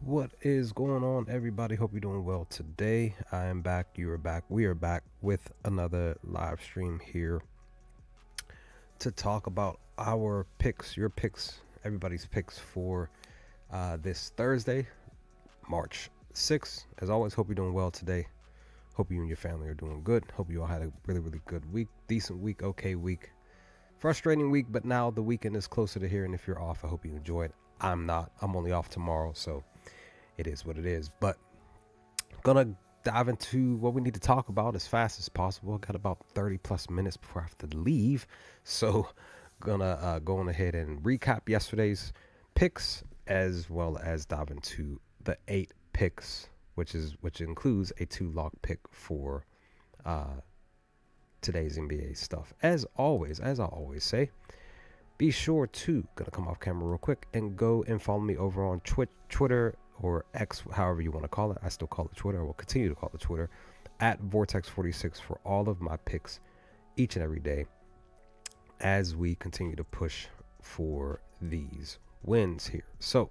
What is going on, everybody? Hope you're doing well today. I am back. You are back. We are back with another live stream here to talk about our picks, your picks, everybody's picks for this Thursday, March 6th. As always, hope you're doing well today. Hope you and your family are doing good. Hope you all had a really, really good week, decent week, okay week, frustrating week, but now the weekend is closer to here. And if you're off, I hope you enjoy it. I'm not. I'm only off tomorrow, so it is what it is. But gonna dive into what we need to talk about as fast as possible. Got about 30 plus minutes before I have to leave, so gonna go on ahead and recap yesterday's picks as well as dive into the 8 picks, which includes a 2 lock pick for uh, today's NBA stuff. As always, as I always say, be sure to gonna come off camera real quick and go and follow me over on Twitter or X, however you want to call it. I still call it Twitter. I will continue to call it Twitter at Vortex46 for all of my picks each and every day as we continue to push for these wins here. So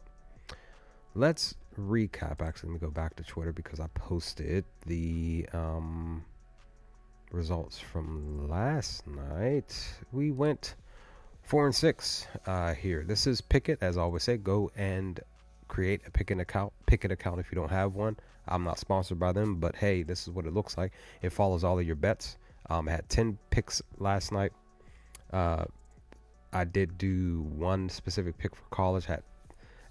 let's recap. Actually, let me go back to Twitter because I posted the results from last night. We went 4-6 here. This is Pickett, as I always say. Go and create a Pickett account if you don't have one. I'm not sponsored by them, but hey, this is what it looks like. It follows all of your bets. I had 10 picks last night. I did do one specific pick for college. I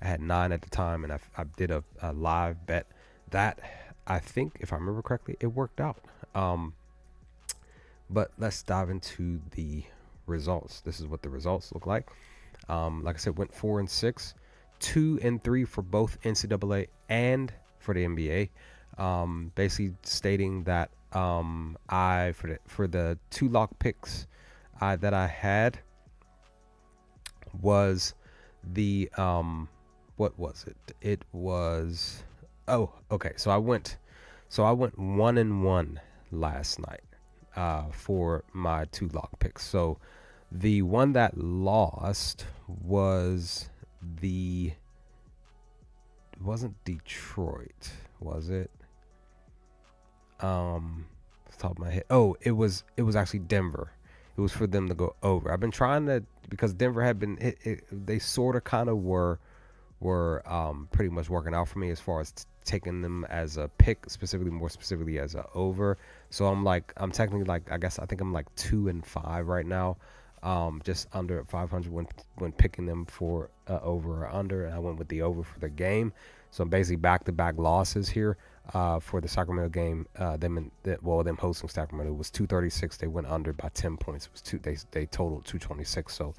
had 9 at the time, and I did a live bet that I think, if I remember correctly, it worked out. But let's dive into the results. This is what the results look like. Like I said, went 4-6, 2-3 for both NCAA and for the NBA. Basically stating that I for the 2 lock picks that I had was the what was it? It was okay. So I went 1-1 last night for my 2 lock picks. So the one that lost was it wasn't Detroit, was it? Off the top of my head. Oh, it was actually Denver. It was for them to go over. I've been trying to, because Denver had been they sort of kind of were pretty much working out for me as far as taking them as a pick, more specifically as a over. So I'm technically I think I'm like 2-5 right now. Just under 500 when picking them for over or under, and I went with the over for the game. So I'm basically back-to-back losses here for the Sacramento game. Them hosting Sacramento, it was 236. They went under by 10 points. It was they totaled 226. So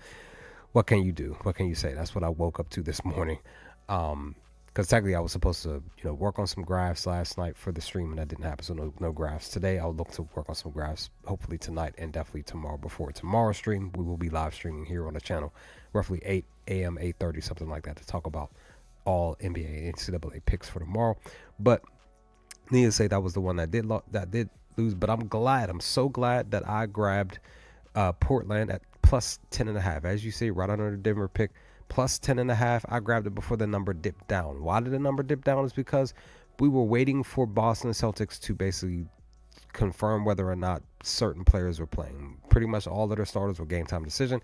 what can you do? What can you say? That's what I woke up to this morning. Because technically I was supposed to, work on some graphs last night for the stream, and that didn't happen. So no graphs today. I'll look to work on some graphs hopefully tonight and definitely tomorrow. Before tomorrow's stream, we will be live streaming here on the channel, roughly 8 a.m., 8:30, something like that, to talk about all NBA and NCAA picks for tomorrow. But needless to say, that was the one that did lose. But I'm so glad that I grabbed Portland at plus 10.5. As you see, right under the Denver pick. Plus 10.5. I grabbed it before the number dipped down. Why did the number dip down? Is because we were waiting for Boston Celtics to basically confirm whether or not certain players were playing. Pretty much all of their starters were game time decision.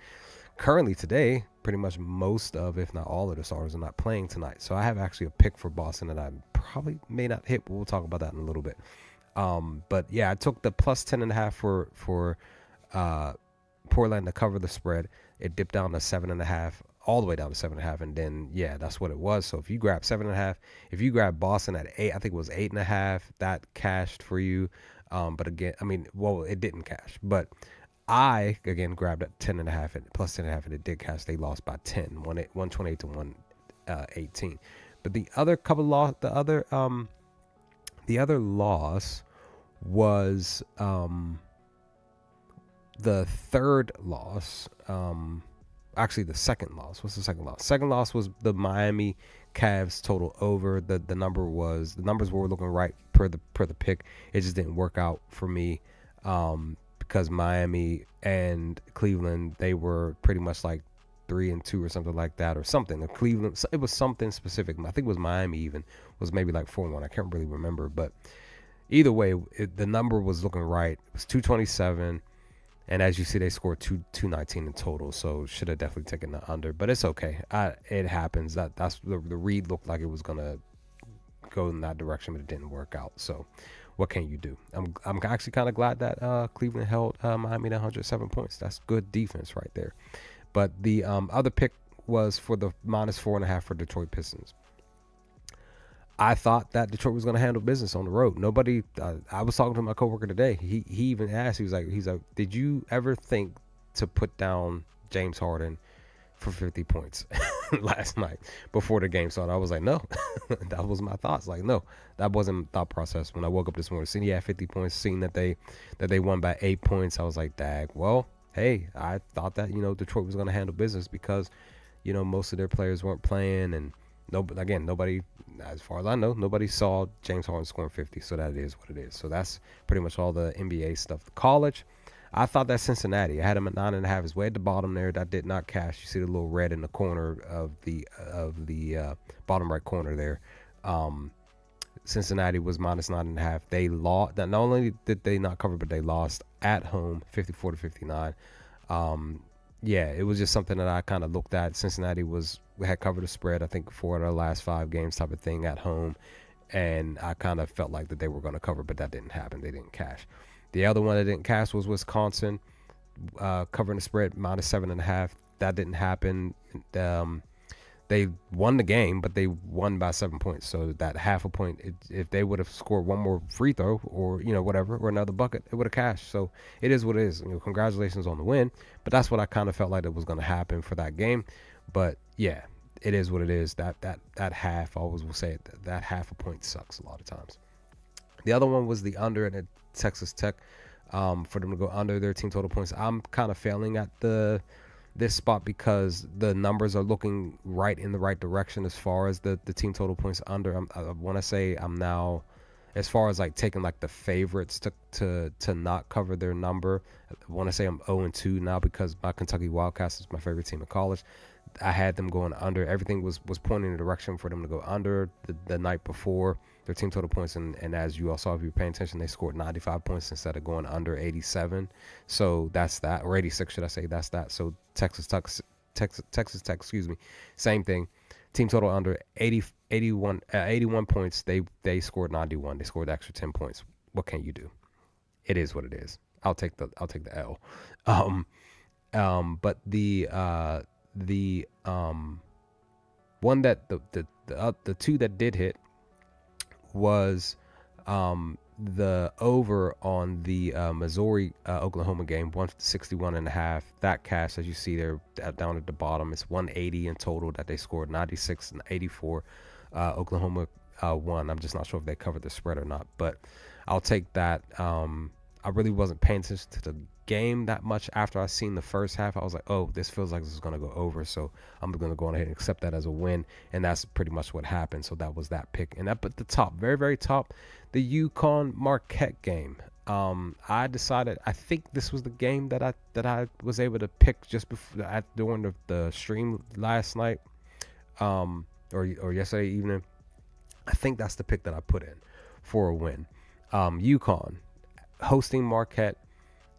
Currently today, pretty much most of, if not all of the starters are not playing tonight. So I have actually a pick for Boston that I probably may not hit, but we'll talk about that in a little bit. But yeah, I took the plus 10.5 for Portland to cover the spread. It dipped down to 7.5. All the way down to 7.5, and then that's what it was. So if you grab 7.5, if you grab Boston at 8, I think it was 8.5, that cashed for you. But again, it didn't cash. But I again grabbed at 10.5 and plus 10.5, and it did cash. They lost by 10, 128 to 118. But the other loss was the third loss. Actually, the second loss. What's the second loss? Second loss was the Miami Cavs total over. The numbers were looking right per the pick. It just didn't work out for me because Miami and Cleveland, they were pretty much like 3-2 or something like that, or something. The Cleveland, it was something specific. I think it was Miami even was maybe like 4-1. I can't really remember, but either way, the number was looking right. It was 227. And as you see, they scored 219 in total, so should have definitely taken the under. But it's okay. It happens. That's the read looked like it was gonna go in that direction, but it didn't work out. So what can you do? I'm actually kind of glad that Cleveland held Miami to 107 points. That's good defense right there. But the other pick was for the -4.5 for Detroit Pistons. I thought that Detroit was going to handle business on the road. Nobody. I was talking to my coworker today. He even asked. He's like, did you ever think to put down James Harden for 50 points last night before the game started? I was like, no. That was my thoughts. Like, no, that wasn't thought process. When I woke up this morning, seeing he had 50 points, seeing that they won by 8 points, I was like, dag. Well, hey, I thought that Detroit was going to handle business because most of their players weren't playing and. Nobody, as far as I know, nobody saw James Harden scoring 50, so that is what it is. So that's pretty much all the NBA stuff. The college, I thought that Cincinnati. I had him at 9.5. It's way at the bottom there. That did not cash. You see the little red in the corner of the bottom right corner there. Cincinnati was -9.5. They lost. Not only did they not cover, but they lost at home, 54-59. Yeah, it was just something that I kind of looked at. Cincinnati had covered the spread, I think, 4 of their last 5 games type of thing at home. And I kind of felt like that they were going to cover, but that didn't happen. They didn't cash. The other one that didn't cash was Wisconsin, covering the spread -7.5. That didn't happen. They won the game, but they won by 7 points. So that half a point, if they would have scored one more free throw or, whatever, or another bucket, it would have cashed. So it is what it is. Congratulations on the win. But that's what I kind of felt like it was going to happen for that game. But yeah, it is what it is. That half, I always will say it, that half a point sucks a lot of times. The other one was the under at Texas Tech, for them to go under their team total points. I'm kind of failing at this spot because the numbers are looking right in the right direction as far as the team total points under. I want to say I'm now, as far as like taking like the favorites to not cover their number, I want to say I'm 0-2 now because my Kentucky Wildcats is my favorite team in college. I had them going under. Everything was pointing in the direction for them to go under the night before their team total points. And as you all saw, if you're paying attention, they scored 95 points instead of going under 87. So that's that, or 86, should I say? That's that. So Texas Tech, excuse me, same thing. Team total under 81 points. They scored 91. They scored the extra 10 points. What can you do? It is what it is. I'll take the L. But the one that the two that did hit was the over on the Missouri Oklahoma game, 161.5. That cash, as you see there down at the bottom, it's 180 in total that they scored, 96 and 84. Oklahoma won. I'm just not sure if they covered the spread or not, but I'll take that. I really wasn't paying attention to the game that much after I seen the first half. I was like, oh, this feels like this is going to go over, so I'm going to go ahead and accept that as a win, and that's pretty much what happened. So that was that pick. And up at the top, very, very top, the UConn Marquette game. I decided, I think this was the game that I was able to pick just before during the stream last night, or yesterday evening. I think that's the pick that I put in for a win. UConn hosting Marquette.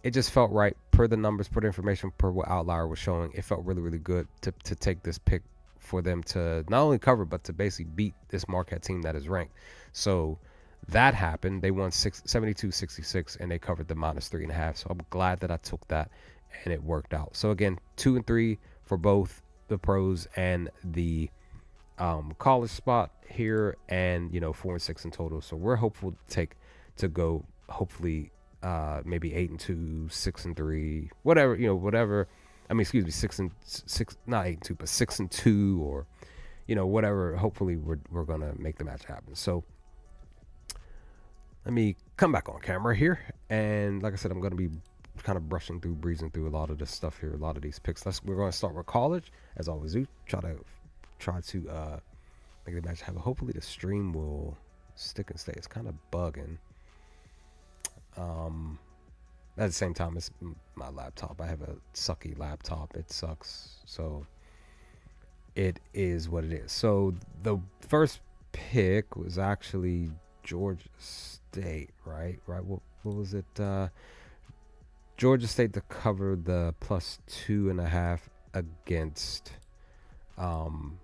It just felt right per the numbers, per the information, per what Outlier was showing. It felt really, really good to take this pick for them to not only cover, but to basically beat this Marquette team that is ranked. So that happened. They won 72-66, and they covered the -3.5. So I'm glad that I took that, and it worked out. So again, 2 and 3 for both the pros and the college spot here, and 4 and 6 in total. So we're hopeful to go hopefully maybe 8 and 2, 6 and 3, whatever, whatever. I mean, excuse me, 6 and 6, not 8 and 2, but 6 and 2, or whatever. Hopefully we're gonna make the match happen. So let me come back on camera here, and like I said, I'm gonna be kind of breezing through a lot of this stuff here, a lot of these picks. We're gonna start with college, as I always do. Try to make the match happen. Hopefully the stream will stick and stay. It's kind of bugging. At the same time, it's my laptop. I have a sucky laptop. It sucks. So it is what it is. So the first pick was actually Georgia State, right? Right. What was it? Georgia State to cover the +2.5 against. Um,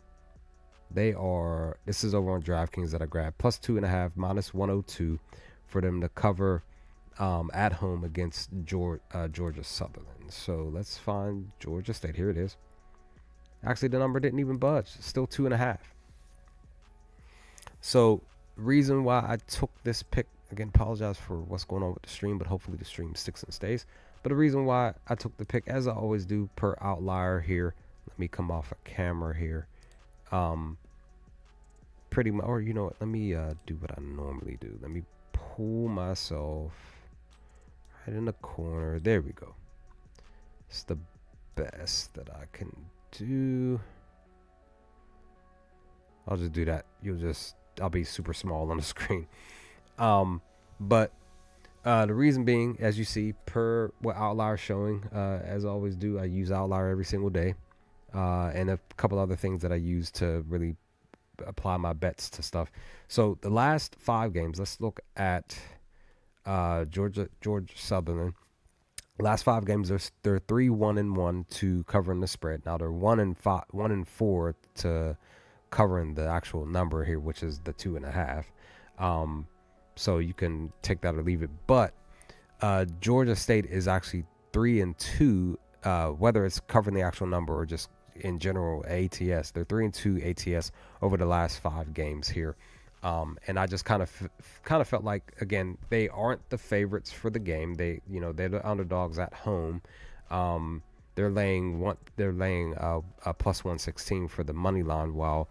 they are. This is over on DraftKings that I grabbed. +2.5 -102 for them to cover at home against Georgia Southern. So let's find Georgia State. Here it is. Actually, the number didn't even budge. It's still 2.5. So reason why I took this pick, again, apologize for what's going on with the stream, but hopefully the stream sticks and stays. But the reason why I took the pick, as I always do per outlier here, let me come off a camera here. Pretty much, or you know what, let me do what I normally do. Let me pull myself right in the corner. There we go. It's the best that I can do. I'll just do that. I'll be super small on the screen. But the reason being, as you see, per what Outlier showing, as I always do, I use Outlier every single day. And a couple other things that I use to really apply my bets to stuff. So the last 5 games, let's look at Georgia Southern. Last 5 games, they're 3-1-1 to covering the spread. Now they're 1-4 to covering the actual number here, which is the 2.5. So you can take that or leave it. But Georgia State is actually 3-2, whether it's covering the actual number or just in general ATS. They're 3-2 ATS over the last 5 games here. And I just kind of felt like, again, they aren't the favorites for the game. They're the underdogs at home. They're laying a +116 for the money line, while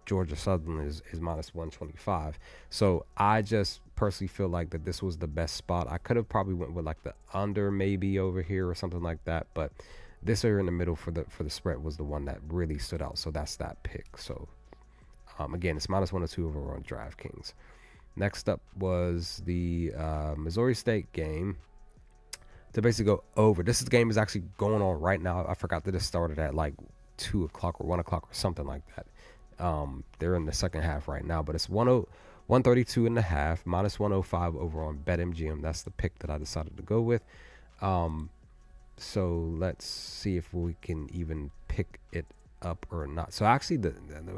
Georgia Southern is -125. So I just personally feel like that this was the best spot. I could have probably went with like the under maybe over here or something like that, but this area in the middle for the spread was the one that really stood out. So that's that pick. So again, it's -102 over on DraftKings. Next up was the Missouri State game to basically go over. This game is actually going on right now. I forgot that it started at like 2 o'clock or 1 o'clock or something like that. They're in the second half right now, but it's 132.5 -105 over on BetMGM. That's the pick that I decided to go with. So let's see if we can even pick it up or not. So actually,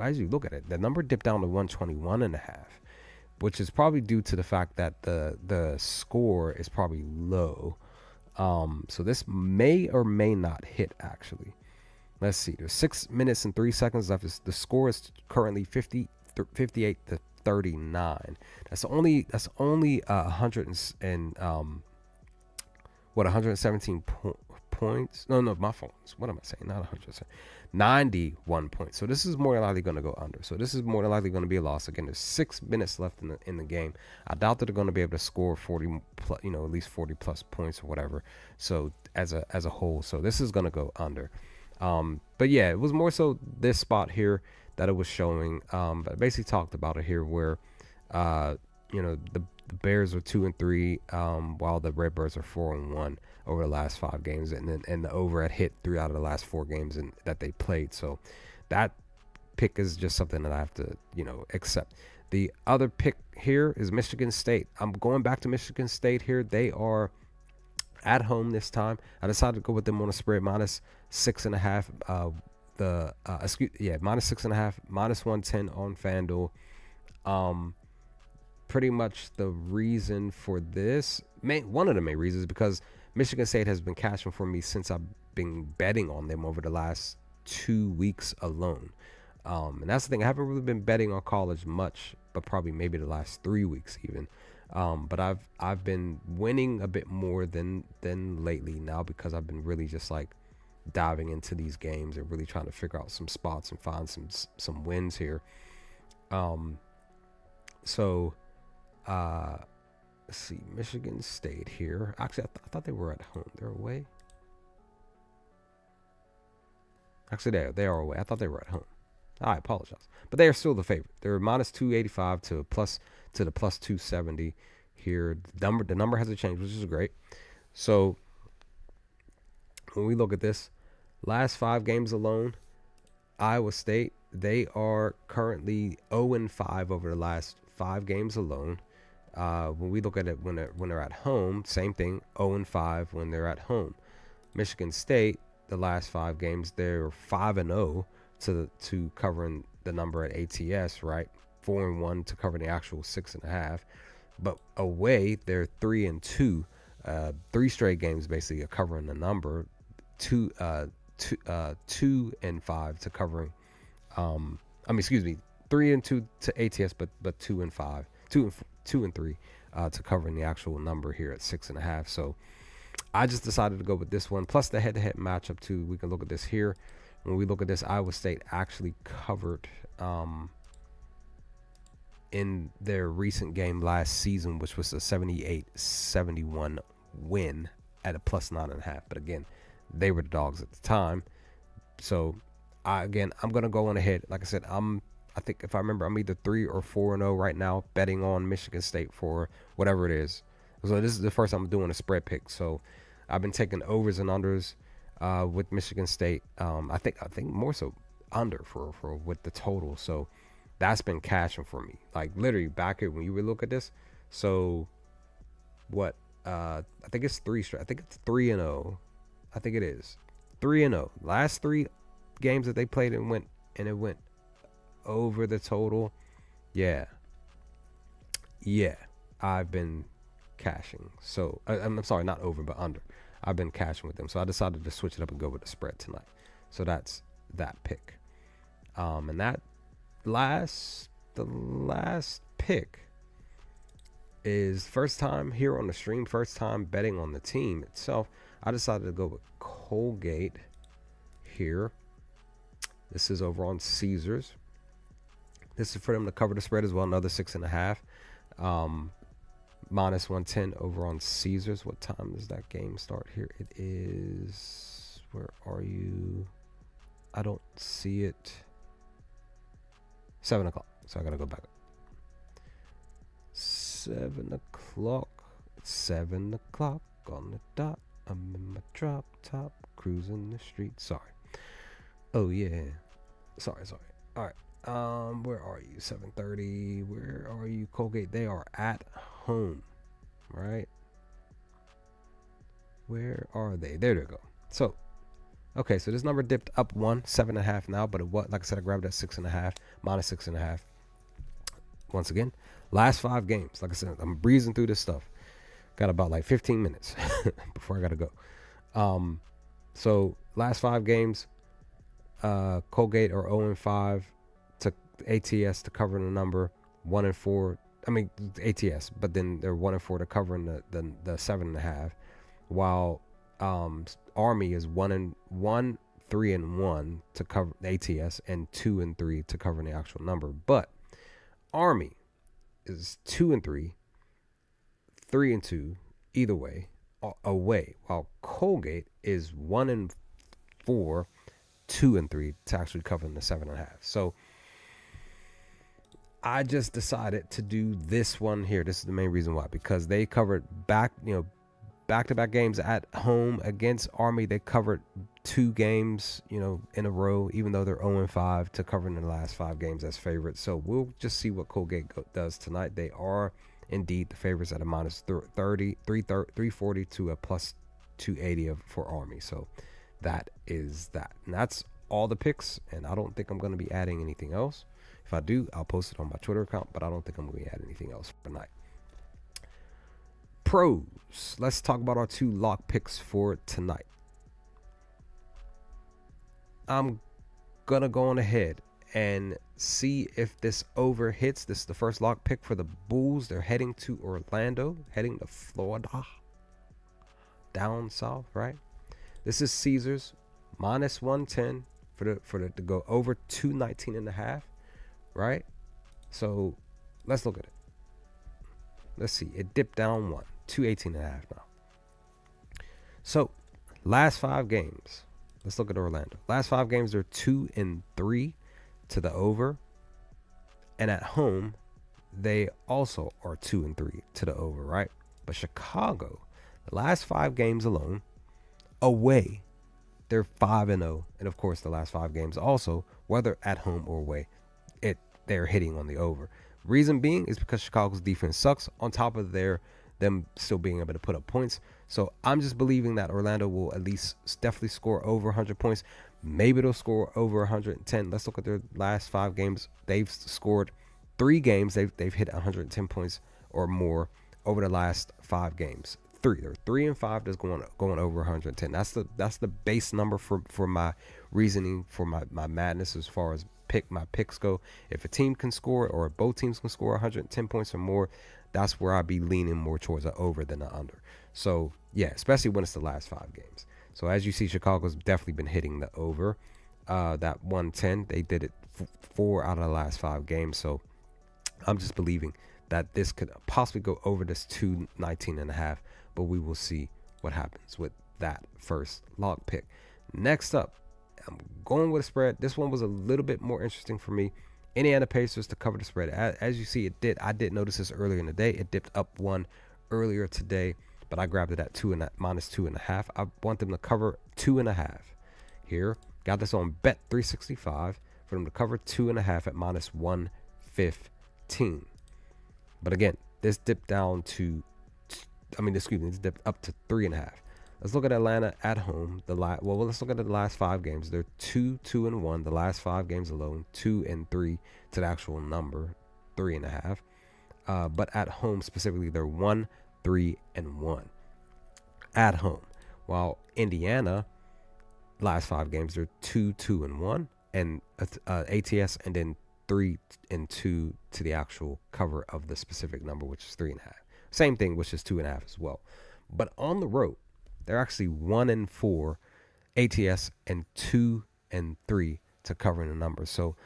as you look at it, the number dipped down to 121.5, which is probably due to the fact that the score is probably low. So this may or may not hit actually. Let's see. There's 6 minutes and 3 seconds left. The score is currently 58-39. That's only 117 points. No, my phones. What am I saying? Not 100. 91 points. So this is more likely going to go under. So this is more than likely going to be a loss. Again, there's 6 minutes left in the game. I doubt that they're going to be able to score 40, at least 40 plus points or whatever. So as a whole, so this is going to go under. But yeah, it was more so this spot here that it was showing. But I basically talked about it here where, the Bears are 2-3, while the Redbirds are 4-1 over the last 5 games, and the over had hit 3 out of the last 4 games that they played. So that pick is just something that I have to accept. The other pick here is Michigan State. I'm going back to Michigan State here. They are at home this time. I decided to go with them on a spread -6.5. -6.5, -110 on FanDuel. Pretty much the reason for this, one of the main reasons, is because Michigan State has been cashing for me since I've been betting on them over the last 2 weeks alone. And that's the thing. I haven't really been betting on college much, but probably maybe the last 3 weeks even. But I've been winning a bit more than lately now, because I've been really just like diving into these games and really trying to figure out some spots and find some wins here. Let's see, Michigan State here. Actually, I thought they were at home. They're away. Actually, they are away. I thought they were at home. I apologize, but they are still the favorite. They're -285 to the +270 here. The number hasn't changed, which is great. So when we look at this, last 5 games alone, Iowa State, they are currently 0-5 over the last 5 games alone. When we look at it when they're at home, same thing, 0-5 when they're at home. Michigan State, the last 5 games, they're 5-0 to covering the number at ATS, right? 4-1 to cover the actual 6.5. But away, they're 3-2. 3 straight games basically are covering the number. 2-5 to covering. Excuse me, 3-2 to ATS, but 2-5, 2-3 to covering the actual number here at 6.5. So I just decided to go with this one. Plus the head-to-head matchup too. We can look at this here. When we look at this, Iowa State actually covered in their recent game last season, which was a 78-71 win at a plus 9.5. But again, they were the dogs at the time. So I'm gonna go on ahead. Like I said, I think if I remember, I'm either 3 or 4-0 right now, betting on Michigan State for whatever it is. So this is the first time I'm doing a spread pick. So I've been taking overs and unders with Michigan State. I think more so under for with the total. So that's been cashing for me. Like literally back here when you would look at this. So what? I think it's 3 straight. I think it's 3-0. I think it is 3-0. Last 3 games that they played and it went over the total. Yeah. I've been cashing. So I'm sorry, not over, but under. I've been cashing with them. So I decided to switch it up and go with the spread tonight. So that's that pick. And that the last pick is first time here on the stream, first time betting on the team itself. I decided to go with Colgate here. This is over on Caesars. This is for them to cover the spread as well, another 6.5. Minus 110 over on Caesars. What time does that game start here? It is, where are you? I don't see it. 7 o'clock. So I gotta go back. 7 o'clock. It's 7 o'clock on the dot. I'm in my drop top, cruising the street. Sorry. Oh yeah. Sorry. All right. Where are you? 7:30. Where are you, Colgate? They are at home, right? Where are they? There they go. So, okay. So this number dipped up 7.5 now, but it was, like I said, I grabbed that 6.5, minus 6.5. Once again, last 5 games. Like I said, I'm breezing through this stuff. Got about like 15 minutes before I gotta go. So last 5 games, Colgate are 0-5 to ATS to cover the number, 1-4. I mean ATS, but then they're 1-4 to covering the 7.5, while Army is 1-1, 3-1 to cover the ATS, and 2-3 to cover the actual number. But Army is 2-3, 3-2 either way away, while Colgate is 1-4, 2-3 to actually cover the 7.5. So I just decided to do this one here. This is the main reason why, because they covered back-to-back games at home against Army. They covered 2 games, in a row, even though they're 0-5 to covering the last 5 games as favorites. So we'll just see what Colgate does tonight. They are indeed the favorites at a minus 340 to a plus 280 for Army. So that is that. And that's all the picks. And I don't think I'm going to be adding anything else. If I do, I'll post it on my Twitter account, but I don't think I'm going to be adding anything else for tonight. Pros. Let's talk about our 2 lock picks for tonight. I'm going to go on ahead and see if this over hits. This is the first lock pick for the Bulls. They're heading to Orlando, heading to Florida, down south, right? This is Caesars, minus 110 for the to go over 219.5, right? So let's look at it. Let's see. It dipped down 218.5 now. So last 5 games. Let's look at Orlando. Last 5 games, they're 2-3 to the over. And at home, they also are 2-3 to the over, right? But Chicago, the last 5 games alone, away, they're 5-0, and of course the last 5 games also, whether at home or away, they're hitting on the over. Reason being is because Chicago's defense sucks. On top of them still being able to put up points. So I'm just believing that Orlando will at least definitely score over 100 points. Maybe they'll score over 110. Let's look at their last 5 games. They've scored 3 games. They've hit 110 points or more over the last 5 games. They're 3-5 that's going over 110. That's the base number for my reasoning for my madness as far as my picks go. If a team can score or if both teams can score 110 points or more, that's where I'd be leaning more towards an over than an under. So yeah, especially when it's the last 5 games. So as you see, Chicago's definitely been hitting the over. That 110, they did it 4 out of the last 5 games. So I'm just believing that this could possibly go over this 219.5, but we will see what happens with that first log pick. Next up, I'm going with a spread. This one was a little bit more interesting for me. Indiana Pacers to cover the spread. As you see, I did notice this earlier in the day. It dipped up 1 earlier today, but I grabbed it at -2.5. I want them to cover 2.5 here. Got this on Bet 365 for them to cover 2.5 at -115. But again, this dipped down to, this dipped up to 3.5. Let's look at Atlanta at home. Let's look at the last 5 games. They're 2-2-1. The last 5 games alone, 2-3 to the actual number, 3.5. But at home specifically, they're 1-3-1 at home. While Indiana, last 5 games, they're 2-2-1 and ATS, and then 3-2 to the actual cover of the specific number, which is 3.5. Same thing, which is 2.5 as well. But on the road, they're actually 1-4 ATS and 2-3 to covering the numbers. So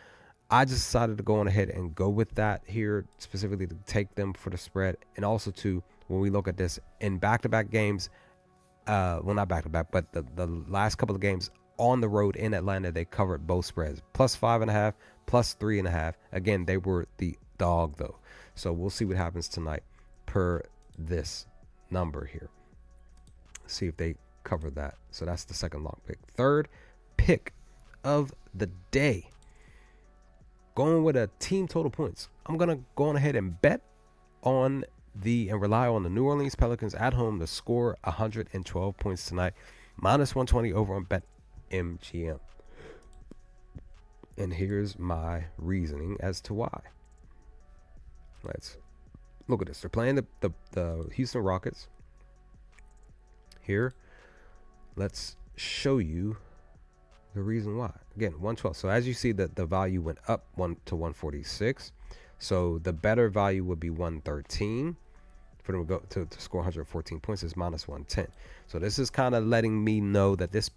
I just decided to go on ahead and go with that here, specifically to take them for the spread. And also too, when we look at this in back-to-back games, not back-to-back, but the last couple of games on the road in Atlanta, they covered both spreads, +5.5, +3.5. Again, they were the dog though. So we'll see what happens tonight per this number here. See if they cover that. So that's the second long pick. Third pick of the day, going with a team total points. I'm gonna go on ahead and bet on and rely on the New Orleans Pelicans at home to score 112 points tonight, -120 over on Bet MGM. And here's my reasoning as to why. Let's look at this. They're playing the Houston Rockets. Here, let's show you the reason why. Again, 112. So as you see, that the value went up 1 to 146. So the better value would be 113 for them to go to score 114 points. Is -110. So this is kind of letting me know that this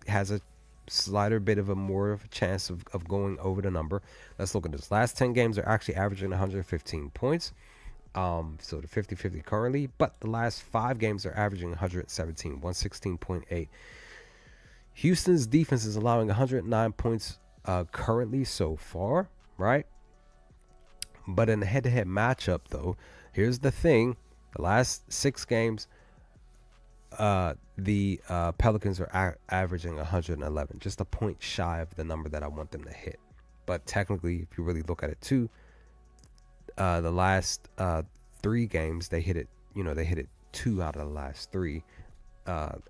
has a slighter bit of a more of a chance of going over the number. Let's look at this. Last 10 games are actually averaging 115 points. So the 50-50 currently, but the last 5 games are averaging 117, 116.8. Houston's defense is allowing 109 points currently so far, right? But in the head-to-head matchup, though, here's the thing: the last 6 games, the Pelicans are averaging 111, just a point shy of the number that I want them to hit. But technically, if you really look at it too, the last 3 games, they hit it. They hit it 2 out of the last 3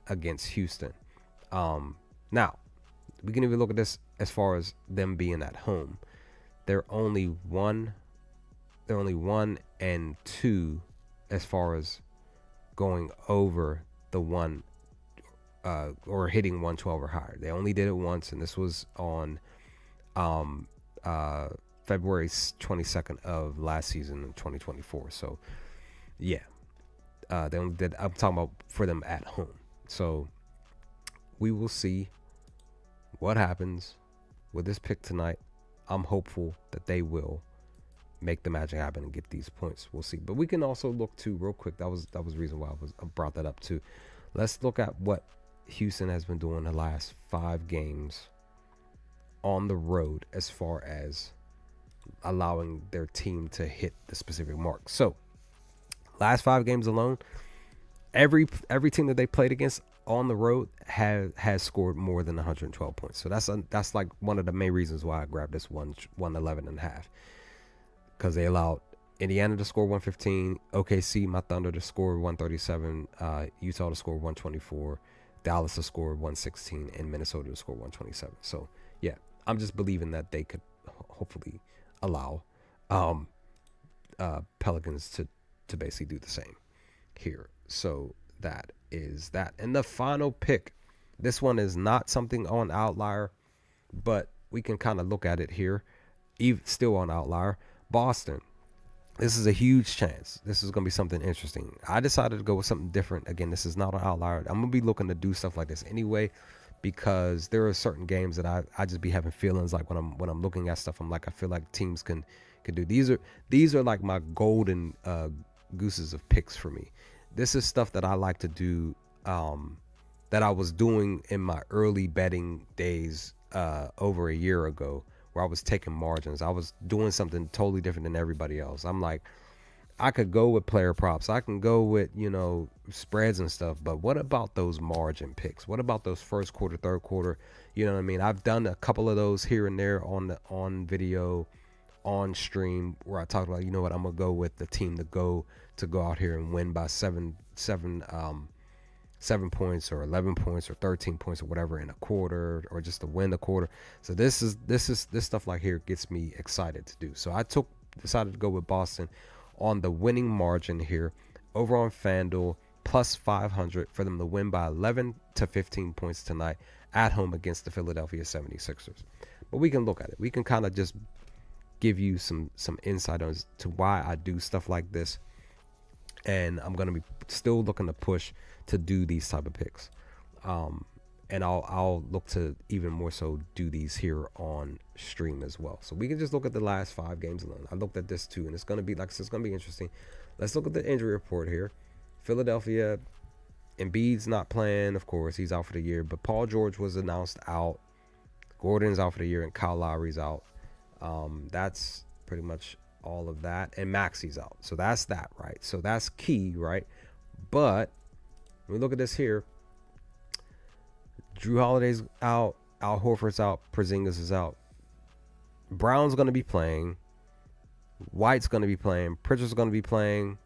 against Houston. Now we can even look at this as far as them being at home. They're only 1 and 2 as far as going over the 1 or hitting 112 or higher. They only did it once, and this was on February 22nd of last season in 2024. So yeah, they only did. I'm talking about for them at home. So we will see what happens with this pick tonight. I'm hopeful that they will make the magic happen and get these points. We'll see. But we can also look to real quick. That was the reason why I brought that up too. Let's look at what Houston has been doing the last 5 games on the road as far as allowing their team to hit the specific mark. So last 5 games alone, every team that they played against on the road has scored more than 112 points. So that's like one of the main reasons why I grabbed this 111.5, because they allowed Indiana to score 115, OKC, my Thunder, to score 137, Utah to score 124, Dallas to score 116, and Minnesota to score 127. So yeah, I'm just believing that they could hopefully allow Pelicans to basically do the same here. So that is that. And the final pick, this one is not something on Outlier, but we can kind of look at it here. Even still on Outlier, Boston. This is a huge chance. This is going to be something interesting. I decided to go with something different. Again, this is not an Outlier. I'm going to be looking to do stuff like this anyway, because there are certain games that I just be having feelings like when I'm looking at stuff. I'm like, I feel like teams can do. These are like my golden gooses of picks for me. This is stuff that I like to do, that I was doing in my early betting days over a year ago, where I was taking margins. I was doing something totally different than everybody else. I'm like, I could go with player props. I can go with, spreads and stuff. But what about those margin picks? What about those first quarter, third quarter? You know what I mean? I've done a couple of those here and there on video, on stream, where I talked about, you know what, I'm gonna go with the team to go out here and win by 7 points or 11 points or 13 points or whatever in a quarter, or just to win the quarter. So this stuff like here gets me excited to do. So I decided to go with Boston on the winning margin here over on FanDuel, plus 500 for them to win by 11 to 15 points tonight at home against the Philadelphia 76ers. But we can look at it. We can kind of just give you some insight as to why I do stuff like this. And I'm going to be still looking to push to do these type of picks. And I'll look to even more so do these here on stream as well. So we can just look at the last 5 games alone. I looked at this too, and it's going to be, like I said, it's going to be interesting. Let's look at the injury report here. Philadelphia, Embiid's not playing, of course. He's out for the year. But Paul George was announced out. Gordon's out for the year, and Kyle Lowry's out. That's pretty much all of that. And Maxi's out. So that's that, right? So that's key, right? But when we look at this here, Drew Holiday's out, Al Horford's out, Porzingis is out. Brown's going to be playing. White's going to be playing. Pritchard's going to be playing.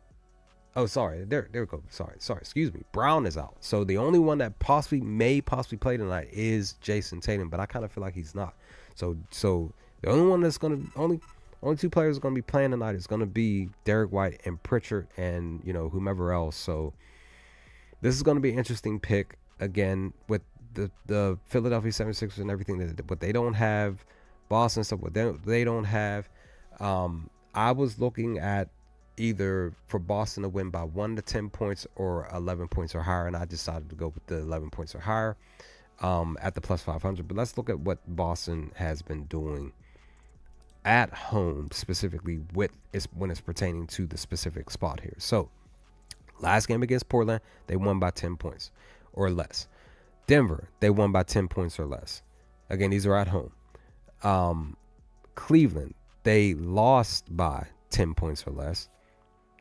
Oh, sorry. There we go. Sorry. Excuse me. Brown is out. So the only one that may possibly play tonight is Jason Tatum, but I kind of feel like he's not. So the only one that's going to only 2 players are going to be playing tonight is going to be Derek White and Pritchard and, whomever else. So this is going to be an interesting pick again with the Philadelphia 76ers and everything that what they don't have, Boston stuff what they don't have. I was looking at either for Boston to win by 1 to 10 points or 11 points or higher, and I decided to go with the 11 points or higher at the plus 500. But let's look at what Boston has been doing at home, specifically when it's pertaining to the specific spot here. So last game against Portland, they won by 10 points or less. Denver, they won by 10 points or less. Again, these are at home. Cleveland, they lost by 10 points or less.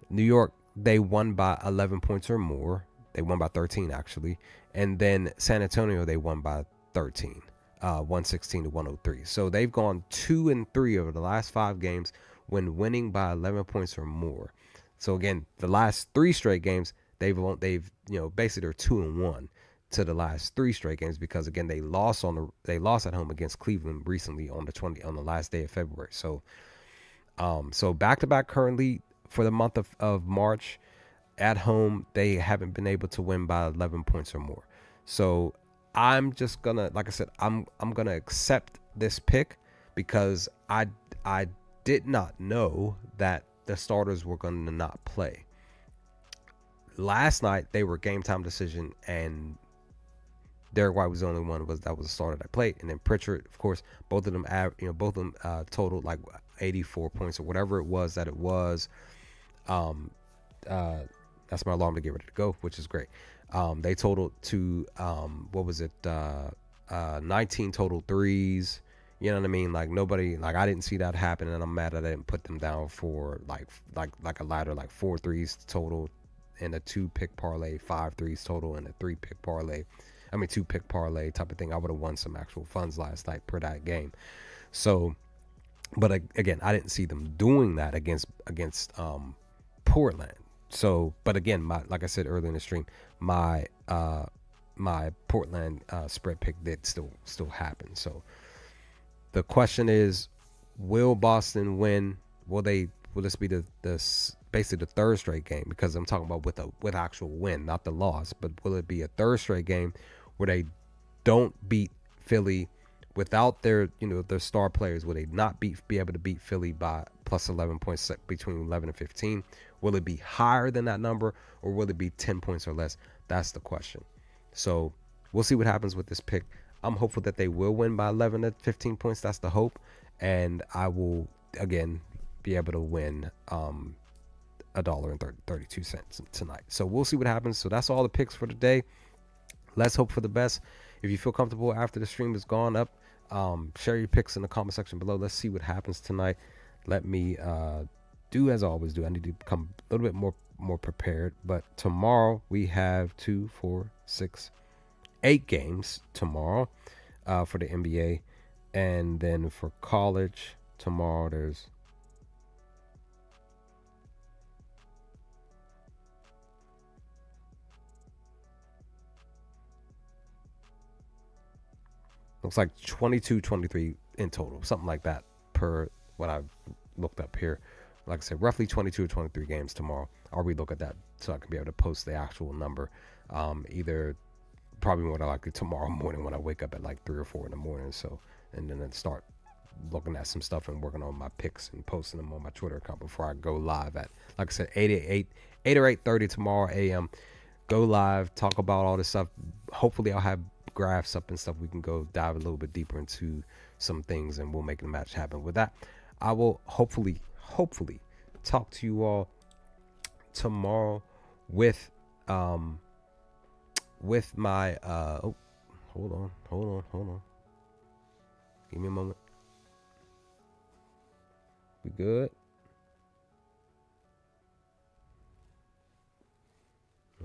New York, they won by 11 points or more. They won by 13, actually. And then San Antonio, they won by 13, 116 to 103. So they've gone 2-3 over the last 5 games when winning by 11 points or more. So again, the last 3 straight games, they've basically they're 2-1 to the last 3 straight games, because again they lost at home against Cleveland recently on the last day of February. So back to back currently for the month of March at home, they haven't been able to win by 11 points or more. So I'm just gonna, like I said, I'm gonna accept this pick because I did not know that the starters were gonna not play. Last night they were game time decision, and Derek White was the only one that was a starter that played, and then Pritchard, of course, both of them totaled like 84 points or whatever it was that it was. That's my alarm to get ready to go, which is great. They totaled to 19 total threes. You know what I mean? Like nobody, like I didn't see that happen, and I'm mad that I didn't put them down for like a ladder, like 4 threes total, in a 2-pick parlay, 5 threes total, and a 3-pick parlay. I mean 2-pick parlay type of thing. I would have won some actual funds last night per that game. So, but again, I didn't see them doing that against Portland. So, but again, like I said earlier in the stream, my Portland spread pick did still happen. So the question is, will Boston win? Will this be the basically the third straight game? Because I'm talking about with actual win, not the loss. But will it be a third straight game where they don't beat Philly without their their star players? Will they not be able to beat Philly by plus 11 points between 11 and 15? Will it be higher than that number, or will it be 10 points or less? That's the question. So we'll see what happens with this pick. I'm hopeful that they will win by 11 to 15 points. That's the hope. And I will, again, be able to win $1.32 tonight. So we'll see what happens. So that's all the picks for today. Let's hope for the best. If you feel comfortable after the stream has gone up, share your picks in the comment section below. Let's see what happens tonight. Let me do as I always do. I need to become a little bit more prepared. But tomorrow we have 2, 4, 6, 8 games tomorrow for the NBA. And then for college tomorrow, there's looks like 22, 23 in total, something like that per what I've looked up here. Like I said, roughly 22 or 23 games tomorrow. I'll relook at that so I can be able to post the actual number. Either probably more than likely tomorrow morning when I wake up at like 3 or 4 in the morning. So, and then start looking at some stuff and working on my picks and posting them on my Twitter account before I go live at, like I said, 8 or 8:30 tomorrow a.m. Go live, talk about all this stuff. Hopefully I'll have graphs up and stuff. We can go dive a little bit deeper into some things and we'll make the match happen. With that, I will hopefully talk to you all tomorrow with my hold on. Give me a moment. We good?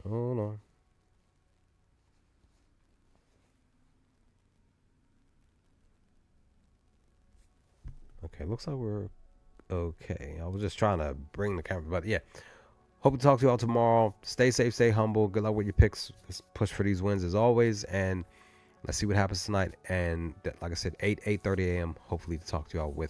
Hold on. Okay, looks like we're okay. I was just trying to bring the camera, but yeah. Hope to talk to you all tomorrow. Stay safe, stay humble. Good luck with your picks. Let's push for these wins as always, and let's see what happens tonight. And like I said, 8:30 a.m. Hopefully to talk to you all with